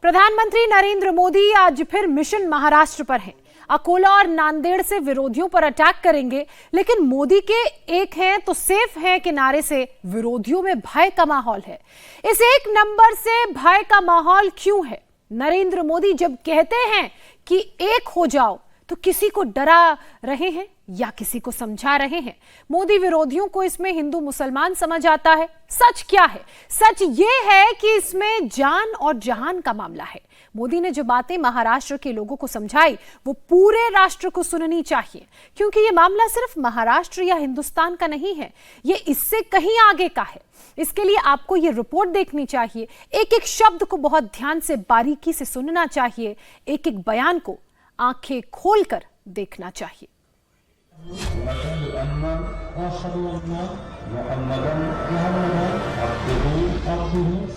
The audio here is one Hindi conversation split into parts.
प्रधानमंत्री नरेंद्र मोदी आज फिर मिशन महाराष्ट्र पर हैं। अकोला और नांदेड़ से विरोधियों पर अटैक करेंगे, लेकिन मोदी के एक हैं तो सेफ हैं के नारे से विरोधियों में भय का माहौल है। इस एक नंबर से भय का माहौल क्यों है? नरेंद्र मोदी जब कहते हैं कि एक हो जाओ तो किसी को डरा रहे हैं या किसी को समझा रहे हैं? मोदी विरोधियों को इसमें हिंदू मुसलमान समझ आता है। सच क्या है? सच ये है कि इसमें जान और जहान का मामला है। मोदी ने जो बातें महाराष्ट्र के लोगों को समझाई वो पूरे राष्ट्र को सुननी चाहिए, क्योंकि ये मामला सिर्फ महाराष्ट्र या हिंदुस्तान का नहीं है, ये इससे कहीं आगे का है। इसके लिए आपको ये रिपोर्ट देखनी चाहिए, एक एक शब्द को बहुत ध्यान से बारीकी से सुनना चाहिए, एक एक बयान को आंखें खोलकर देखना चाहिए।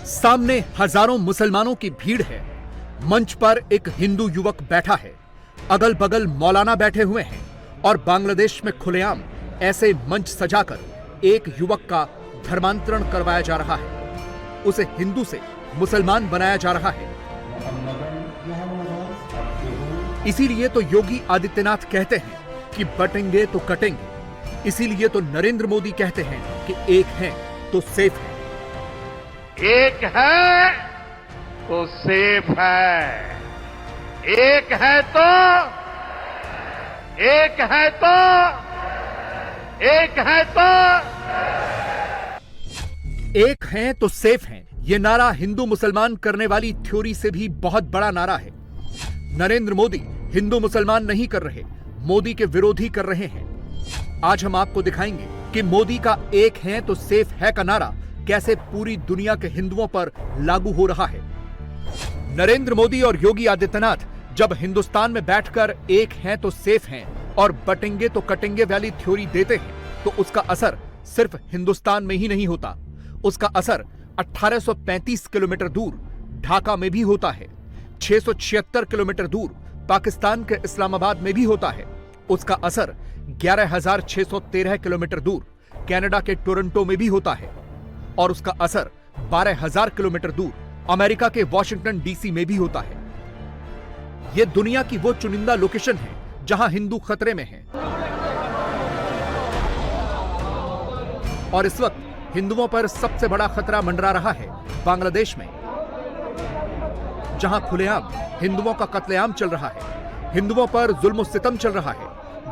सामने हजारों मुसलमानों की भीड़ है। मंच पर एक हिंदू युवक बैठा है, अगल बगल मौलाना बैठे हुए हैं और बांग्लादेश में खुलेआम ऐसे मंच सजाकर एक युवक का धर्मांतरण करवाया जा रहा है। उसे हिंदू से मुसलमान बनाया जा रहा है। इसीलिए तो योगी आदित्यनाथ कहते हैं कि बटेंगे तो कटेंगे। इसीलिए तो नरेंद्र मोदी कहते हैं कि एक है तो सेफ है। एक है तो सेफ है, एक है तो एक है तो एक है तो एक हैं तो सेफ हैं। ये नारा हिंदू मुसलमान करने वाली थ्योरी से भी बहुत बड़ा नारा है। नरेंद्र मोदी हिंदू मुसलमान नहीं कर रहे, मोदी के विरोधी कर रहे हैं। आज हम आपको दिखाएंगे कि मोदी का एक है तो सेफ है का नारा कैसे पूरी दुनिया के हिंदुओं पर लागू हो रहा है। नरेंद्र मोदी और योगी आदित्यनाथ जब हिंदुस्तान में बैठकर एक हैं तो सेफ हैं और बटेंगे तो कटेंगे वाली थ्योरी देते हैं, तो उसका असर सिर्फ हिंदुस्तान में ही नहीं होता, उसका असर 1835 किलोमीटर दूर ढाका में भी होता है, 676 किलोमीटर दूर पाकिस्तान के इस्लामाबाद में भी होता है, उसका असर 11,613 किलोमीटर दूर कनाडा के टोरंटो में भी होता है और उसका असर 12,000 किलोमीटर दूर अमेरिका के वॉशिंगटन डीसी में भी होता है। यह दुनिया की वो चुनिंदा लोकेशन है जहां हिंदू खतरे में हैं। और इस वक्त हिंदुओं पर सबसे बड़ा खतरा मंडरा रहा है बांग्लादेश में, जहां खुलेआम हिंदुओं का कत्लेआम चल रहा है, हिंदुओं पर जुल्म सितम चल रहा है।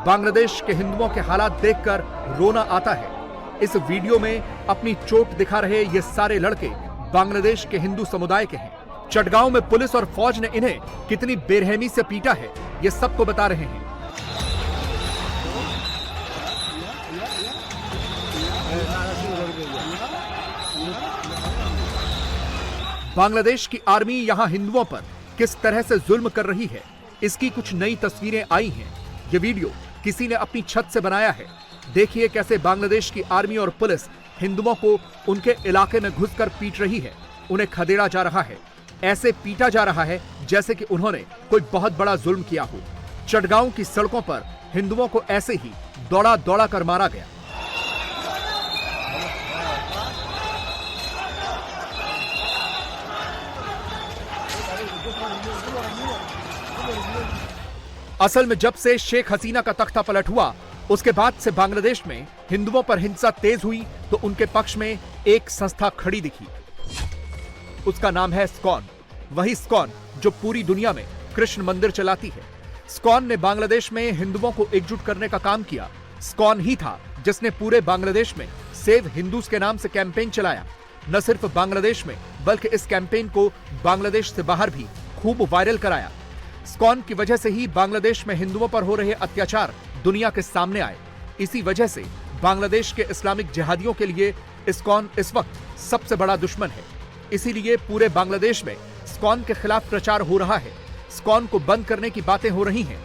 बांग्लादेश के हिंदुओं के हालात देखकर रोना आता है। इस वीडियो में अपनी चोट दिखा रहे ये सारे लड़के बांग्लादेश के हिंदू समुदाय के हैं। चटगांव में पुलिस और फौज ने इन्हें कितनी बेरहमी से पीटा है, ये सबको बता रहे हैं। बांग्लादेश की आर्मी यहां हिंदुओं पर किस तरह से जुल्म कर रही है, इसकी कुछ नई तस्वीरें आई हैं। ये वीडियो किसी ने अपनी छत से बनाया है। देखिए कैसे बांग्लादेश की आर्मी और पुलिस हिंदुओं को उनके इलाके में घुसकर पीट रही है, उन्हें खदेड़ा जा रहा है, ऐसे पीटा जा रहा है जैसे कि उन्होंने कोई बहुत बड़ा जुल्म किया हो। चटगांव की सड़कों पर हिंदुओं को ऐसे ही दौड़ा दौड़ा कर मारा गया। असल में जब से शेख हसीना का तख्ता पलट हुआ, उसके बाद से बांग्लादेश में हिंदुओं पर हिंसा तेज हुई तो उनके पक्ष में एक संस्था खड़ी दिखी। उसका नाम है स्कॉन। वही स्कॉन जो पूरी दुनिया में कृष्ण मंदिर चलाती है। स्कॉन ने बांग्लादेश में हिंदुओं को एकजुट करने का काम किया। स्कॉन ही था जिसने पूरे बांग्लादेश में सेव हिंदूज के नाम से कैंपेन चलाया। न सिर्फ बांग्लादेश में बल्कि इस कैंपेन को बांग्लादेश से बाहर भी खूब वायरल कराया। स्कॉन की वजह से ही बांग्लादेश में हिंदुओं पर हो रहे अत्याचार दुनिया के सामने आए। इसी वजह से बांग्लादेश के इस्लामिक जिहादियों के लिए स्कॉन इस वक्त सबसे बड़ा दुश्मन है। इसीलिए पूरे बांग्लादेश में स्कॉन के खिलाफ प्रचार हो रहा है। स्कॉन को बंद करने की बातें हो रही हैं।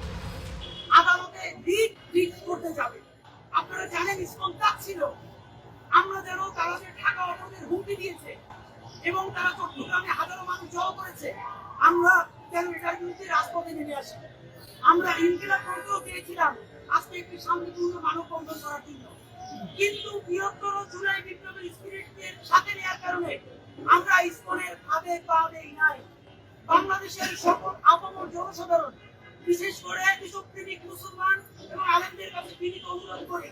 আমরা ইনকিলাব করতেও চেয়েছিলাম আজকে একটি শান্তিপূর্ণ মানববন্ধন করার জন্য, কিন্তু বৃহত্তর জুলাই বিপ্লবের স্পিরিটকে সাথে নেওয়ার কারণে আমরা ইসকনের ফাঁদে পা দেই নাই। বাংলাদেশের সকল আপামর জনসাধারণ, বিশেষ করে বিশ্বপ্রেমিক মুসলমান এবং আলেমদের কাছে বিনীত অনুরোধ করি,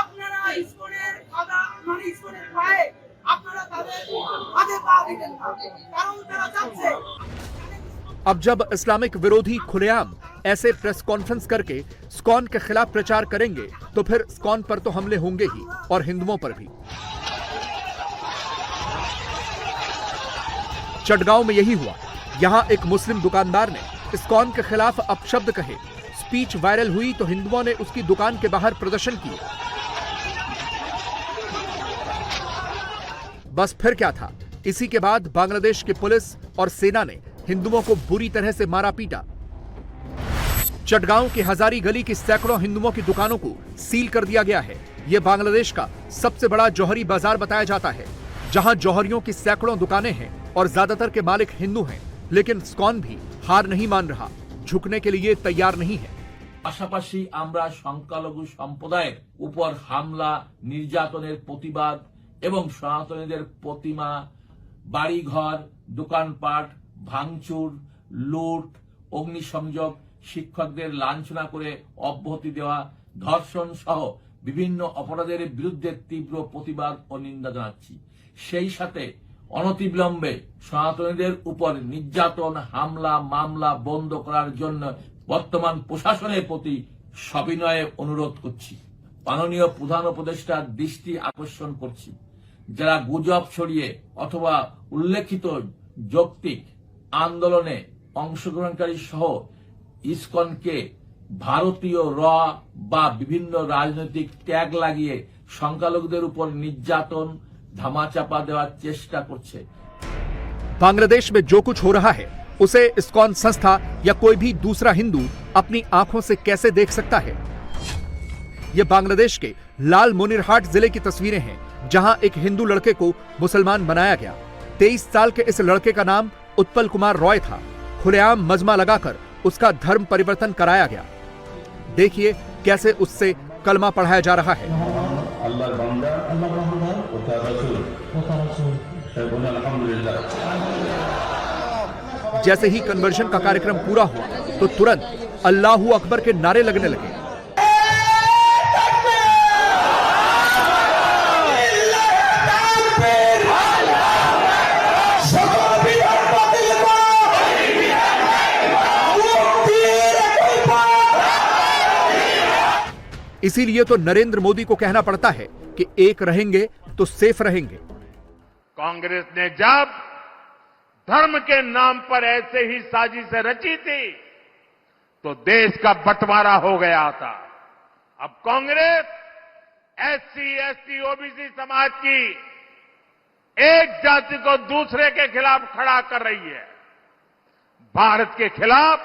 আপনারা ইসকনের ইসকনের পায়ে আপনারা তাদের আগে পা দিবেন না, কারণ তারা চাচ্ছে। अब जब इस्लामिक विरोधी खुलेआम ऐसे प्रेस कॉन्फ्रेंस करके स्कॉन के खिलाफ प्रचार करेंगे तो फिर स्कॉन पर तो हमले होंगे ही और हिंदुओं पर भी। चटगांव में यही हुआ। यहां एक मुस्लिम दुकानदार ने स्कॉन के खिलाफ अपशब्द कहे, स्पीच वायरल हुई तो हिंदुओं ने उसकी दुकान के बाहर प्रदर्शन किए। बस फिर क्या था, इसी के बाद बांग्लादेश की पुलिस और सेना ने हिंदुओं को बुरी तरह से मारा पीटा। चटगांव की हजारी गली की सैकड़ों हिंदुओं की दुकानों को सील कर दिया गया है। यह बांग्लादेश का सबसे बड़ा जौहरी बाजार बताया जाता है, जहां जौहरियों की सैकड़ों दुकानें हैं और ज्यादातर के मालिक हिंदू हैं। लेकिन स्कॉन भी हार नहीं मान रहा, झुकने के लिए तैयार नहीं है। পাশাপাশি আমরা সংখ্যালঘু সম্প্রদায়ের উপর হামলা, নির্যাতনের প্রতিবাদ এবং সনাতনীদের প্রতিমা, বাড়িঘর, দোকানপাট ভাঙচুর, লুট, অগ্নিসংযোগ, শিক্ষকদের লাঞ্ছনা করে অব্যাহতি দেওয়া, ধর্ষণ সহ বিভিন্ন অপরাধের বিরুদ্ধে তীব্র প্রতিবাদ ও নিন্দা জানাচ্ছি। সেই সাথে অনতিবিলম্বে সনাতনীদের উপর নির্যাতন, হামলা, মামলা বন্ধ করার জন্য বর্তমান প্রশাসনের প্রতি সবিনয়ে অনুরোধ করছি। মাননীয় প্রধান উপদেষ্টার দৃষ্টি আকর্ষণ করছি, যারা গুজব ছড়িয়ে অথবা উল্লেখিত যৌক্তিক আন্দোলনে অংশগ্রহণকারী সহ ইসকনকে ভারতীয় র বা বিভিন্ন রাজনৈতিক ট্যাগ লাগিয়ে সংখ্যালঘুদের উপর নির্যাতন, ধামাচাপা দেওয়ার চেষ্টা করছে। बांग्लादेश में जो कुछ हो रहा है उसे इस्कॉन संस्था या कोई भी दूसरा हिंदू अपनी आंखों से कैसे देख सकता है? ये बांग्लादेश के लाल मुनिरहाट जिले की तस्वीरें हैं, जहां एक हिंदू लड़के को मुसलमान बनाया गया। 23 साल के इस लड़के का नाम उत्पल कुमार रॉय था। खुलेआम मजमा लगाकर उसका धर्म परिवर्तन कराया गया। देखिए कैसे उससे कलमा पढ़ाया जा रहा है। अल्लाह बंदा व तार रसूल अल्हम्दुलिल्लाह। जैसे ही कन्वर्जन का कार्यक्रम पूरा हुआ तो तुरंत अल्लाहू अकबर के नारे लगने लगे। इसीलिए तो नरेंद्र मोदी को कहना पड़ता है कि एक रहेंगे तो सेफ रहेंगे। कांग्रेस ने जब धर्म के नाम पर ऐसे ही साजिशें रची थी तो देश का बंटवारा हो गया था। अब कांग्रेस एससी, एसटी, ओबीसी समाज की एक जाति को दूसरे के खिलाफ खड़ा कर रही है। भारत के खिलाफ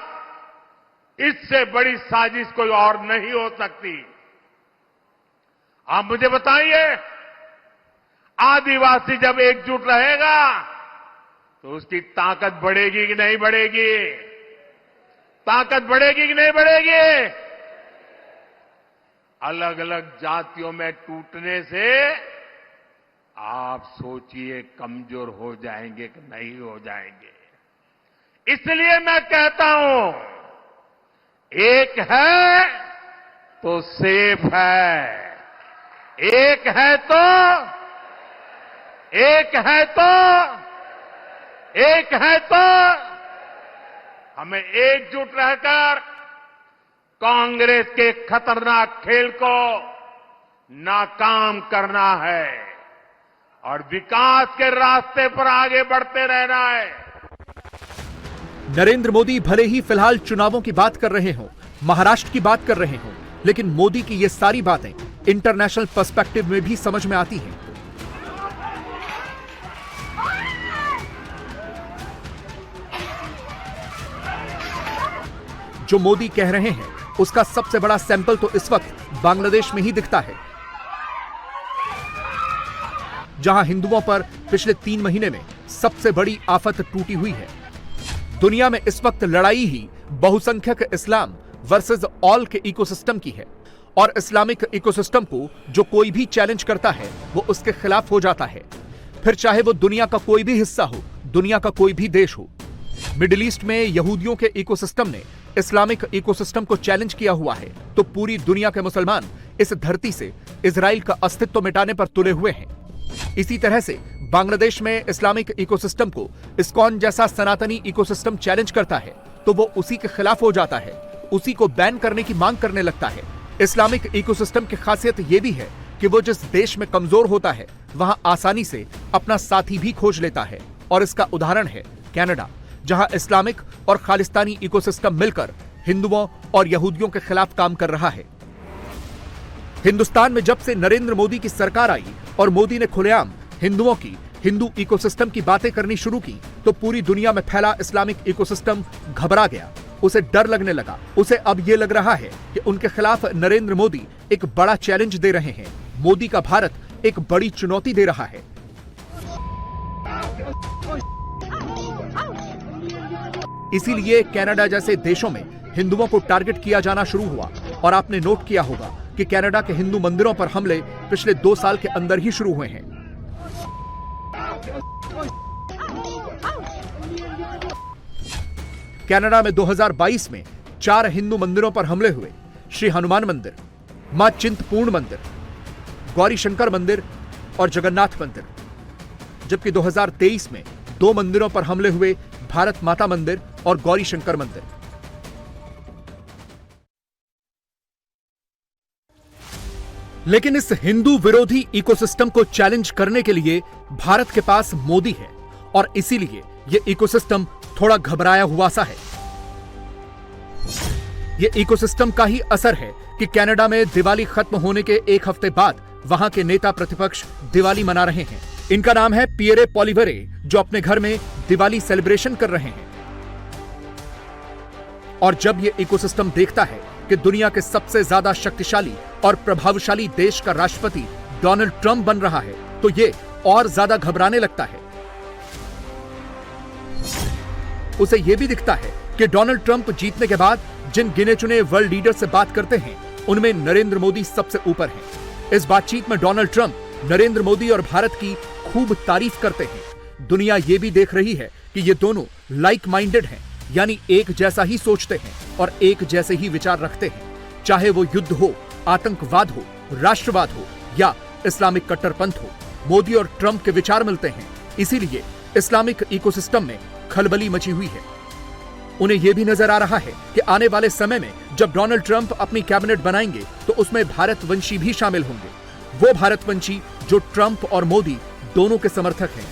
इससे बड़ी साजिश कोई और नहीं हो सकती। आप मुझे बताइए, आदिवासी जब एकजुट रहेगा तो उसकी ताकत बढ़ेगी कि नहीं बढ़ेगी? ताकत बढ़ेगी कि नहीं बढ़ेगी? अलग अलग जातियों में टूटने से आप सोचिए कमजोर हो जाएंगे कि नहीं हो जाएंगे। इसलिए मैं कहता हूं, एक है तो सेफ है, एक है तो हमें एकजुट रहकर कांग्रेस के खतरनाक खेल को नाकाम करना है और विकास के रास्ते पर आगे बढ़ते रहना है। नरेंद्र मोदी भले ही फिलहाल चुनावों की बात कर रहे हों, महाराष्ट्र की बात कर रहे हों, लेकिन मोदी की ये सारी बातें इंटरनेशनल पर्सपेक्टिव में भी समझ में आती हैं। जो मोदी कह रहे हैं उसका सबसे बड़ा सैंपल तो इस वक्त बांग्लादेश में ही दिखता है, जहां हिंदुओं पर पिछले 3 महीने में सबसे बड़ी आफत टूटी हुई है। दुनिया में इस वक्त लड़ाई ही बहुसंख्यक इस्लाम वर्सेस ऑल के इकोसिस्टम की है, और इस्लामिक इकोसिस्टम को जो कोई भी चैलेंज करता है वो उसके खिलाफ हो जाता है, फिर चाहे वो दुनिया का कोई भी हिस्सा हो, दुनिया का कोई भी देश हो। मिडिल ईस्ट में यहूदियों के इकोसिस्टम ने इस्लामिक इकोसिस्टम को चैलेंज किया हुआ है, तो पूरी दुनिया के मुसलमान इस धरती से इजराइल का अस्तित्व मिटाने पर तुले हुए हैं। इसी तरह से बांग्लादेश में इस्लामिक इकोसिस्टम को इस्कॉन जैसा सनातनी इकोसिस्टम चैलेंज करता है, तो वो उसी के खिलाफ हो जाता है, उसी को बैन करने की मांग करने लगता है। इस्लामिक इकोसिस्टम की खासियत यह भी है कि वो जिस देश में कमजोर होता है वहां आसानी से अपना साथी भी खोज लेता है, और इसका उदाहरण है कनाडा, जहां इस्लामिक और खालिस्तानी इकोसिस्टम मिलकर हिंदुओं और यहूदियों के खिलाफ काम कर रहा है। हिंदुस्तान में जब से नरेंद्र मोदी की सरकार आई और मोदी ने खुलेआम हिंदुओं की हिंदू इकोसिस्टम की बातें करनी शुरू की, तो पूरी दुनिया में फैला इस्लामिक इकोसिस्टम घबरा गया, उसे डर लगने लगा। उसे अब यह लग रहा है कि उनके खिलाफ नरेंद्र मोदी एक बड़ा चैलेंज दे रहे हैं। मोदी का भारत एक बड़ी चुनौती दे रहा है। इसीलिए कनाडा जैसे देशों में हिंदुओं को टारगेट किया जाना शुरू हुआ, और आपने नोट किया होगा कि कनाडा के हिंदू मंदिरों पर हमले पिछले 2 साल के अंदर ही शुरू हुए हैं। कनाडा में 2022 में 4 हिंदू मंदिरों पर हमले हुए, श्री हनुमान मंदिर, मां चिंतपूर्ण मंदिर, गौरी शंकर मंदिर और जगन्नाथ मंदिर। जबकि 2023 में 2 मंदिरों पर हमले हुए, भारत माता मंदिर और गौरी शंकर मंदिर। लेकिन इस हिंदू विरोधी इकोसिस्टम को चैलेंज करने के लिए भारत के पास मोदी है, और इसीलिए यह इकोसिस्टम थोड़ा घबराया हुआ सा है। यह इकोसिस्टम का ही असर है कि कनाडा में दिवाली खत्म होने के 1 हफ्ते बाद वहां के नेता प्रतिपक्ष दिवाली मना रहे हैं। इनका नाम है पियरे पॉलिवरे, जो अपने घर में दिवाली सेलिब्रेशन कर रहे हैं। और जब यह इकोसिस्टम देखता है कि दुनिया के सबसे ज्यादा शक्तिशाली और प्रभावशाली देश का राष्ट्रपति डोनाल्ड ट्रंप बन रहा है, तो यह और ज्यादा घबराने लगता है। उसे यह भी दिखता है कि डोनाल्ड ट्रंप जीतने के बाद जिन गिने चुने वर्ल्ड लीडर से बात करते हैं, उनमें नरेंद्र मोदी सबसे ऊपर हैं। इस बातचीत में डोनाल्ड ट्रंप नरेंद्र मोदी और भारत की खूब तारीफ करते हैं। दुनिया यह भी देख रही है कि ये दोनों लाइक माइंडेड हैं, यानी एक जैसा ही सोचते हैं और एक जैसे ही विचार रखते हैं। चाहे वो युद्ध हो, आतंकवाद हो, राष्ट्रवाद हो या इस्लामिक कट्टरपंथ हो, मोदी और ट्रंप के विचार मिलते हैं। इसीलिए इस्लामिक इकोसिस्टम में खलबली मची हुई है। उन्हें यह भी नजर आ रहा है कि आने वाले समय में जब डोनाल्ड ट्रंप अपनी कैबिनेट बनाएंगे, तो उसमें भारतवंशी भी शामिल होंगे। वो भारतवंशी जो ट्रंप और मोदी दोनों के समर्थक हैं,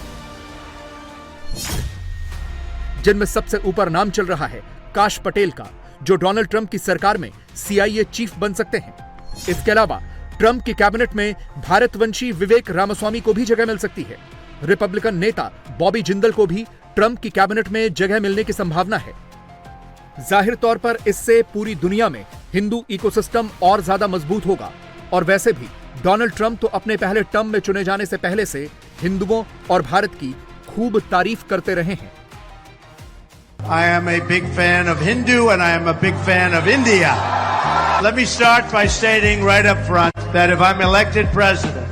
जिनमें सबसे ऊपर नाम चल रहा है काश पटेल का, जो डोनाल्ड ट्रंप की सरकार में CIA चीफ बन सकते हैं। इसके अलावा ट्रंप की कैबिनेट में भारतवंशी विवेक रामास्वामी को भी जगह मिल सकती है। रिपब्लिकन नेता बॉबी जिंदल को भी ट्रंप की कैबिनेट में जगह मिलने की संभावना है। जाहिर तौर पर इससे पूरी दुनिया में हिंदू इकोसिस्टम और ज्यादा मजबूत होगा। और वैसे भी डोनाल्ड ट्रंप तो अपने पहले टर्म में चुने जाने से पहले से हिंदुओं और भारत की खूब तारीफ करते रहे हैं। I am a big fan of Hindu and I am a big fan of India. Let me start by stating right up front that if I'm elected president,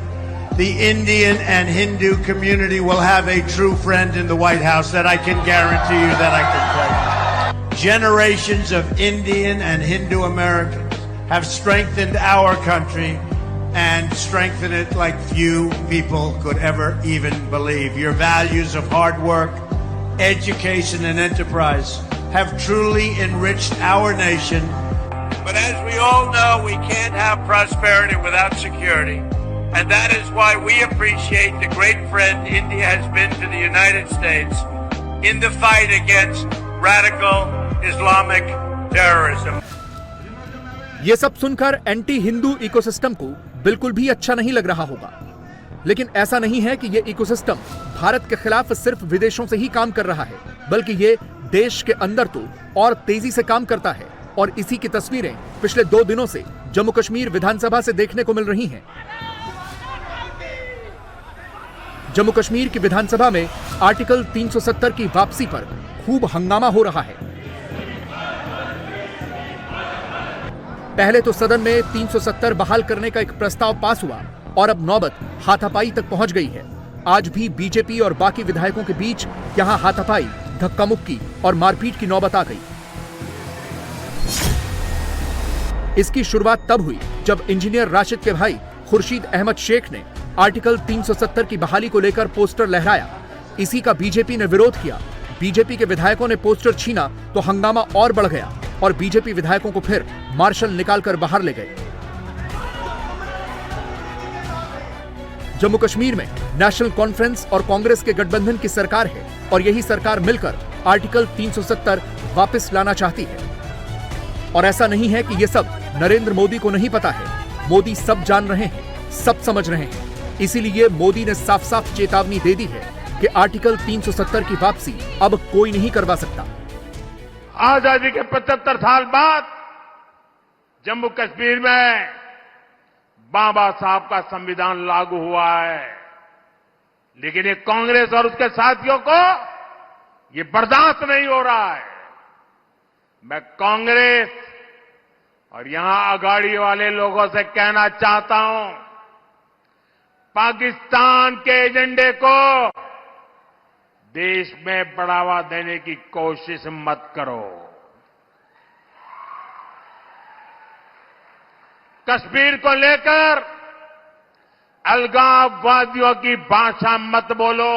the Indian and Hindu community will have a true friend in the White House that I can guarantee you that I can tell you. Generations of Indian and Hindu Americans have strengthened our country and strengthened it like few people could ever even believe. Your values of hard work, education and enterprise have truly enriched our nation. But as we all know, we can't have prosperity without security. And that is why we appreciate the great friend India has been to the United States in the fight against radical Islamic terrorism. ये सब सुनकर एंटी हिंदू इकोसिस्टम को बिल्कुल भी अच्छा नहीं लग रहा होगा। लेकिन ऐसा नहीं है कि ये इकोसिस्टम भारत के खिलाफ सिर्फ विदेशों से ही काम कर रहा है, बल्कि ये देश के अंदर तो और तेजी से काम करता है। और इसी की तस्वीरें पिछले 2 दिनों से जम्मू कश्मीर विधानसभा से देखने को मिल रही हैं। जम्मू कश्मीर की विधानसभा में आर्टिकल 370 की वापसी पर खूब हंगामा हो रहा है। पहले तो सदन में 370 बहाल करने का एक प्रस्ताव पास हुआ और अब नौबत हाथापाई तक पहुंच गई है। आज भी बीजेपी और बाकी विधायकों के बीच यहां हाथापाई धक्का मुक्की और मारपीट की नौबत आ गई। इसकी शुरुआत तब हुई जब इंजीनियर राशिद के भाई खुर्शीद अहमद शेख ने आर्टिकल 370 की बहाली को लेकर पोस्टर लहराया। इसी का बीजेपी ने विरोध किया। बीजेपी के विधायकों ने पोस्टर छीना तो हंगामा और बढ़ गया और बीजेपी विधायकों को फिर मार्शल निकालकर बाहर ले गए। जम्मू कश्मीर में नेशनल कॉन्फ्रेंस और कांग्रेस के गठबंधन की सरकार है और यही सरकार मिलकर आर्टिकल 370 वापस लाना चाहती है। और ऐसा नहीं है कि ये सब नरेंद्र मोदी को नहीं पता है। मोदी सब जान रहे हैं, सब समझ रहे हैं। इसीलिए मोदी ने साफ साफ चेतावनी दे दी है कि आर्टिकल 370 की वापसी अब कोई नहीं करवा सकता। आजादी के 75 साल बाद जम्मू कश्मीर में बाबा साहब का संविधान लागू हुआ है, लेकिन ये कांग्रेस और उसके साथियों को ये बर्दाश्त नहीं हो रहा है। मैं कांग्रेस और यहां अगाड़ी वाले लोगों से कहना चाहता हूं, पाकिस्तान के एजेंडे को देश में बढ़ावा देने की कोशिश मत करो। कश्मीर को लेकर अलगाववादियों की भाषा मत बोलो।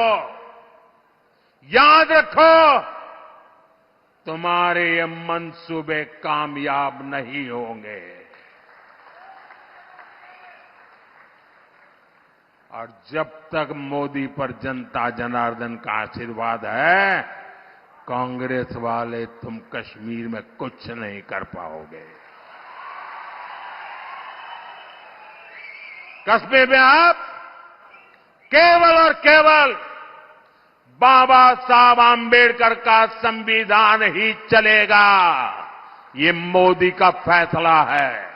याद रखो, तुम्हारे ये मंसूबे कामयाब नहीं होंगे। और जब तक मोदी पर जनता जनार्दन का आशीर्वाद है, कांग्रेस वाले तुम कश्मीर में कुछ नहीं कर पाओगे। कश्मीर में आप केवल और केवल बाबा साहब आंबेडकर का संविधान ही चलेगा। ये मोदी का फैसला है।